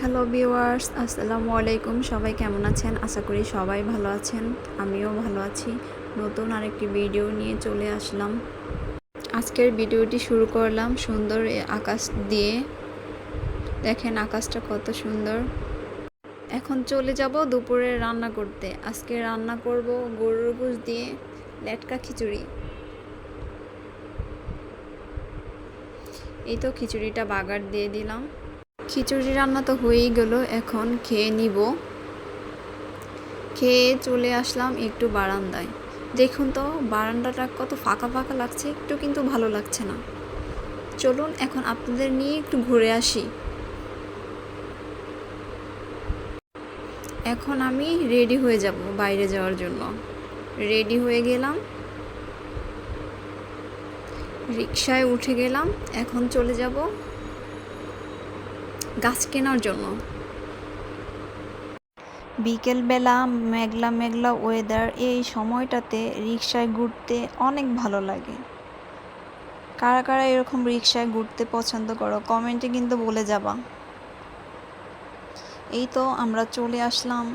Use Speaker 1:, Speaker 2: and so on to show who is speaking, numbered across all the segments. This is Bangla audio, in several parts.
Speaker 1: হ্যালো ভিউয়ার্স, আসসালামু আলাইকুম। সবাই কেমন আছেন? আশা করি সবাই ভালো আছেন। আমিও ভালো আছি। নতুন আরেকটি ভিডিও নিয়ে চলে আসলাম। আজকের ভিডিওটি শুরু করলাম সুন্দর আকাশ দিয়ে। দেখেন আকাশটা কত সুন্দর। এখন চলে যাব দুপুরে রান্না করতে। আজকে রান্না করব গরুর গোশত দিয়ে লেটকা খিচুড়ি। এই তো খিচুড়িটা বাগার দিয়ে দিলাম। খিচুড়ি রান্না তো হয়েই গেল, এখন খেয়ে নিব। খেয়ে চলে আসলাম একটু বারান্দায়। দেখুন তো বারান্দাটা কত ফাঁকা ফাঁকা লাগছে, একটু কিন্তু ভালো লাগছে না। চলুন এখন আপনাদের নিয়ে একটু ঘুরে আসি। এখন আমি রেডি হয়ে যাব বাইরে যাওয়ার জন্য। রেডি হয়ে গেলাম, রিকশায় উঠে গেলাম। এখন চলে যাব গাছ কেনার জন্য। বিকেলবেলা মেঘলা মেঘলা ওয়েদার, এই সময়টাতে রিকশায় ঘুরতে অনেক ভালো লাগে। কারা কারা এরকম রিকশায় ঘুরতে পছন্দ করো কমেন্টে কিন্তু বলে যাবা। এই তো আমরা চলে আসলাম।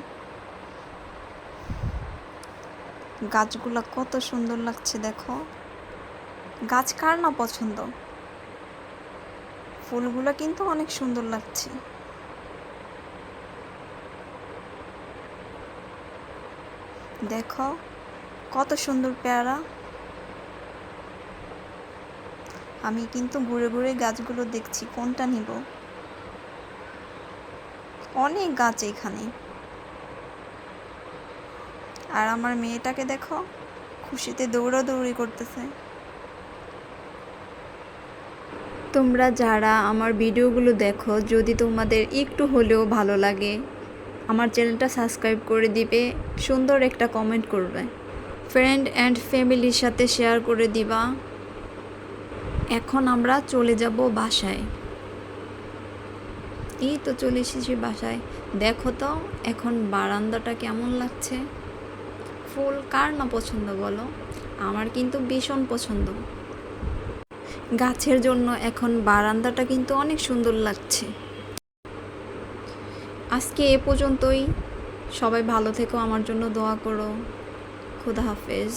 Speaker 1: গাছগুলো কত সুন্দর লাগছে দেখো। গাছ কার না পছন্দ? ফুলগুলো কিন্তু অনেক সুন্দর লাগছে। দেখো কত সুন্দর পেয়ারা। আমি কিন্তু ঘুরে ঘুরে গাছগুলো দেখছি কোনটা নিব। অনেক গাছ এখানে। আর আমার মেয়েটাকে দেখো, খুশিতে দৌড়াদৌড়ি করতেছে। তোমরা যারা আমার ভিডিওগুলো দেখো, যদি তোমাদের একটু হলেও ভালো লাগে, আমার চ্যানেলটা সাবস্ক্রাইব করে দিবে, সুন্দর একটা কমেন্ট করবে, ফ্রেন্ড অ্যান্ড ফ্যামিলির সাথে শেয়ার করে দিবা। এখন আমরা চলে যাব বাসায়। এই তো চলে এসেছি বাসায়। দেখো তো এখন বারান্দাটা কেমন লাগছে। ফুল কার না পছন্দ বলো? আমার কিন্তু ভীষণ পছন্দ। গাছের জন্য এখন বারান্দাটা কিন্তু অনেক সুন্দর লাগছে। আজকে এ পর্যন্তই। সবাই ভালো থেকো, আমার জন্য দোয়া করো। খোদা হাফেজ।